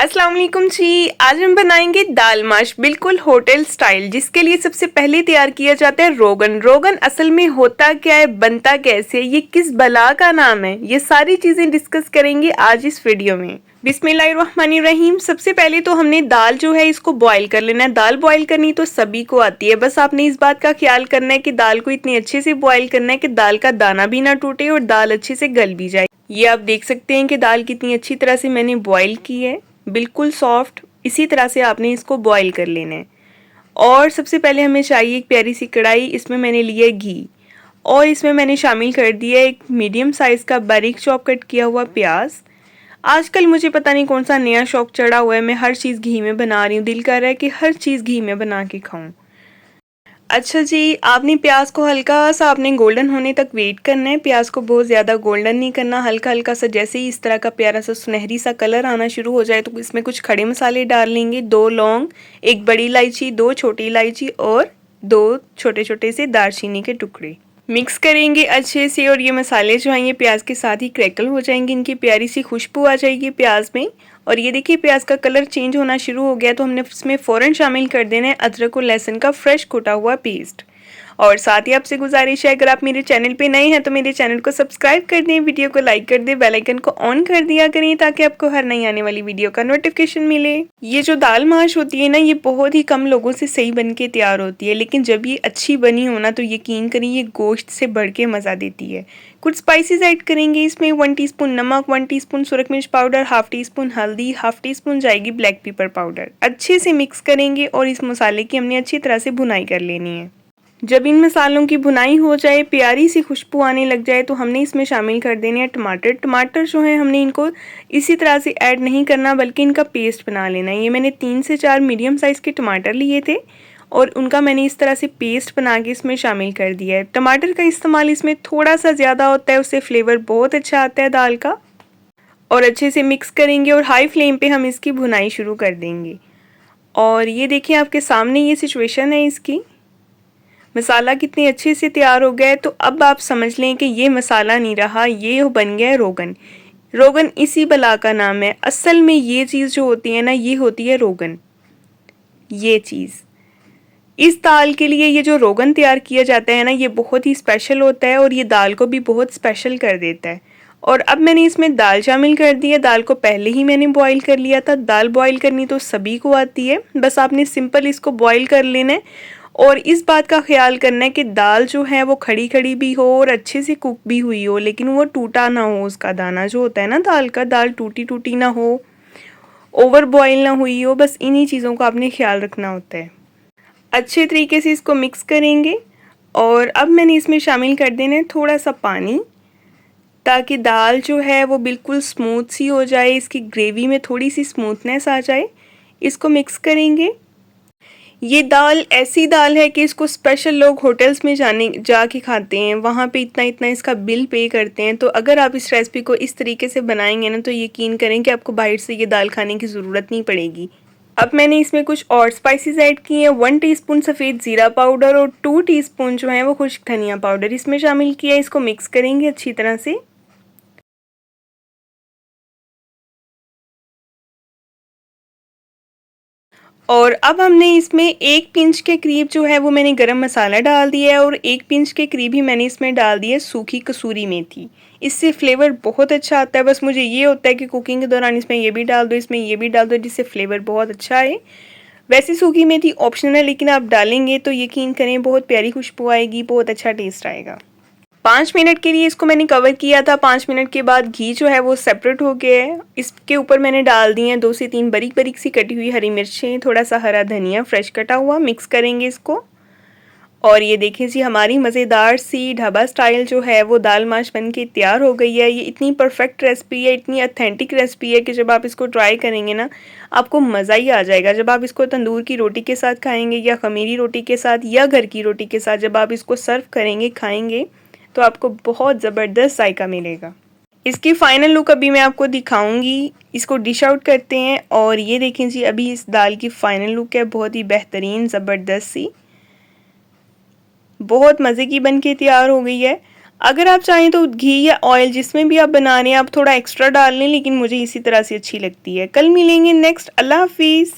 अस्सलाम वालेकुम जी। आज हम बनाएंगे दाल माश बिल्कुल होटल स्टाइल, जिसके लिए सबसे पहले तैयार किया जाता है रोगन। रोगन असल में होता क्या है, बनता कैसे, ये किस बला का नाम है, ये सारी चीजें डिस्कस करेंगे आज इस वीडियो में। बिस्मिल्लाहिर्रहमानिर्रहीम। सबसे पहले तो हमने दाल जो है इसको बॉईल कर लेना है। दाल बॉईल करनी तो सभी को आती है, बस आपने इस बात का ख्याल करना है कि दाल को इतनी अच्छे से बॉईल करना है कि दाल का दाना भी ना टूटे और दाल अच्छे से गल भी जाए। ये आप देख सकते हैं कि दाल कितनी अच्छी तरह से मैंने बॉईल की है, बिल्कुल सॉफ्ट। इसी तरह से आपने इसको बॉईल कर लेना है। और सबसे पहले हमें चाहिए एक प्यारी सी कढ़ाई। इसमें मैंने लिया है घी और इसमें मैंने शामिल कर दिया एक मीडियम साइज़ का बारीक चॉप कट किया हुआ प्याज। आजकल मुझे पता नहीं कौन सा नया शौक चढ़ा हुआ है, मैं हर चीज़ घी में बना रही हूँ। दिल कर रहा है कि हर चीज़ घी में बना के खाऊं। अच्छा जी, आपने प्याज को हल्का सा आपने गोल्डन होने तक वेट करना है। प्याज को बहुत ज़्यादा गोल्डन नहीं करना, हल्का हल्का सा। जैसे ही इस तरह का प्यारा सा सुनहरी सा कलर आना शुरू हो जाए तो इसमें कुछ खड़े मसाले डाल लेंगे। 2 लौंग, 1 बड़ी इलायची, 2 छोटी इलायची और 2 छोटे छोटे से दालचीनी के टुकड़े। मिक्स करेंगे अच्छे से और ये मसाले जो हैं ये प्याज के साथ ही क्रैकल हो जाएंगे, इनकी प्यारी सी खुशबू आ जाएगी प्याज में। और ये देखिए प्याज का कलर चेंज होना शुरू हो गया तो हमने इसमें फ़ौरन शामिल कर देना है अदरक और लहसुन का फ्रेश कुटा हुआ पेस्ट। और साथ ही आपसे गुजारिश है, अगर आप मेरे चैनल पे नए हैं तो मेरे चैनल को सब्सक्राइब कर दें, वीडियो को लाइक कर दें, बेल आइकन को ऑन कर दिया करें ताकि आपको हर नई आने वाली वीडियो का नोटिफिकेशन मिले। ये जो दाल माश होती है ना, ये बहुत ही कम लोगों से सही बन के तैयार होती है, लेकिन जब ये अच्छी बनी हो ना तो यकीन करें ये गोश्त से बढ़ के मज़ा देती है। कुछ स्पाइसेस ऐड करेंगे इसमें। 1 टीस्पून नमक, 1 टीस्पून सुरख मिर्च पाउडर, हाफ टी स्पून हल्दी, हाफ टी स्पून जाएगी ब्लैक पेपर पाउडर। अच्छे से मिक्स करेंगे और इस मसाले की हमने अच्छी तरह से भुनाई कर लेनी है। जब इन मसालों की भुनाई हो जाए, प्यारी सी खुशबू आने लग जाए तो हमने इसमें शामिल कर देने हैं टमाटर। टमाटर जो है हमने इनको इसी तरह से ऐड नहीं करना बल्कि इनका पेस्ट बना लेना है। ये मैंने 3 से 4 मीडियम साइज़ के टमाटर लिए थे और उनका मैंने इस तरह से पेस्ट बना के इसमें शामिल कर दिया है। टमाटर का इस्तेमाल इसमें थोड़ा सा ज़्यादा होता है, उससे फ्लेवर बहुत अच्छा आता है दाल का। और अच्छे से मिक्स करेंगे और हाई फ्लेम पे हम इसकी भुनाई शुरू कर देंगे। और ये देखिए आपके सामने ये सिचुएशन है इसकी। मसाला कितने अच्छे से तैयार हो गया है, तो अब आप समझ लें कि ये मसाला नहीं रहा, ये बन गया है रोगन। रोगन इसी बला का नाम है। असल में ये चीज़ जो होती है ना, ये होती है रोगन। ये चीज़ इस दाल के लिए ये जो रोगन तैयार किया जाता है ना, ये बहुत ही स्पेशल होता है और ये दाल को भी बहुत स्पेशल कर देता है। और अब मैंने इसमें दाल शामिल कर दी है। दाल को पहले ही मैंने बॉईल कर लिया था। दाल बॉईल करनी तो सभी को आती है, बस आपने सिंपल इसको बॉईल कर लेना है। और इस बात का ख्याल करना है कि दाल जो है वो खड़ी खड़ी भी हो और अच्छे से कुक भी हुई हो, लेकिन वो टूटा ना हो। उसका दाना जो होता है ना दाल का, दाल टूटी टूटी ना हो, ओवर बॉईल ना हुई हो, बस इन्हीं चीज़ों का आपने ख्याल रखना होता है। अच्छे तरीके से इसको मिक्स करेंगे और अब मैंने इसमें शामिल कर देना है थोड़ा सा पानी, ताकि दाल जो है वो बिल्कुल स्मूथ सी हो जाए, इसकी ग्रेवी में थोड़ी सी स्मूथनेस आ जाए। इसको मिक्स करेंगे। ये दाल ऐसी दाल है कि इसको स्पेशल लोग होटल्स में जाके खाते हैं, वहाँ पे इतना इतना इसका बिल पे करते हैं। तो अगर आप इस रेसिपी को इस तरीके से बनाएंगे ना तो यकीन करें कि आपको बाहर से ये दाल खाने की ज़रूरत नहीं पड़ेगी। अब मैंने इसमें कुछ और स्पाइसेस ऐड किए हैं। 1 टीस्पून सफ़ेद ज़ीरा पाउडर और 2 टीस्पून जो है वो खुश्क धनिया पाउडर इसमें शामिल किया है। इसको मिक्स करेंगे अच्छी तरह से। और अब हमने इसमें 1 पिंच के करीब जो है वो मैंने गरम मसाला डाल दिया है और 1 पिंच के करीब ही मैंने इसमें डाल दिया है सूखी कसूरी मेथी। इससे फ्लेवर बहुत अच्छा आता है। बस मुझे ये होता है कि कुकिंग के दौरान इसमें ये भी डाल दो, इसमें ये भी डाल दो, जिससे फ्लेवर बहुत अच्छा आए। वैसे सूखी मेथी ऑप्शनल है, लेकिन आप डालेंगे तो यकीन करें बहुत प्यारी खुशबू आएगी, बहुत अच्छा टेस्ट आएगा। 5 मिनट के लिए इसको मैंने कवर किया था। 5 मिनट के बाद घी जो है वो सेपरेट हो गया है। इसके ऊपर मैंने डाल दी हैं 2 से 3 बारीक बारीक सी कटी हुई हरी मिर्चें, थोड़ा सा हरा धनिया फ्रेश कटा हुआ। मिक्स करेंगे इसको। और ये देखें जी, हमारी मज़ेदार सी ढाबा स्टाइल जो है वो दाल माश बन के तैयार हो गई है। ये इतनी परफेक्ट रेसिपी है, इतनी ऑथेंटिक रेसिपी है कि जब आप इसको ट्राई करेंगे ना आपको मज़ा ही आ जाएगा। जब आप इसको तंदूर की रोटी के साथ खाएंगे या खमीरी रोटी के साथ या घर की रोटी के साथ जब आप इसको सर्व करेंगे खाएंगे तो आपको बहुत ज़बरदस्त जायका मिलेगा। इसकी फ़ाइनल लुक अभी मैं आपको दिखाऊंगी। इसको डिश आउट करते हैं और ये देखें जी, अभी इस दाल की फ़ाइनल लुक है बहुत ही बेहतरीन ज़बरदस्त सी, बहुत मज़े की बन के तैयार हो गई है। अगर आप चाहें तो घी या ऑयल जिसमें भी आप बना रहे हैं आप थोड़ा एक्स्ट्रा डाल लें, लेकिन मुझे इसी तरह से अच्छी लगती है। कल मिलेंगे नेक्स्ट। अल्लाह हाफिज़।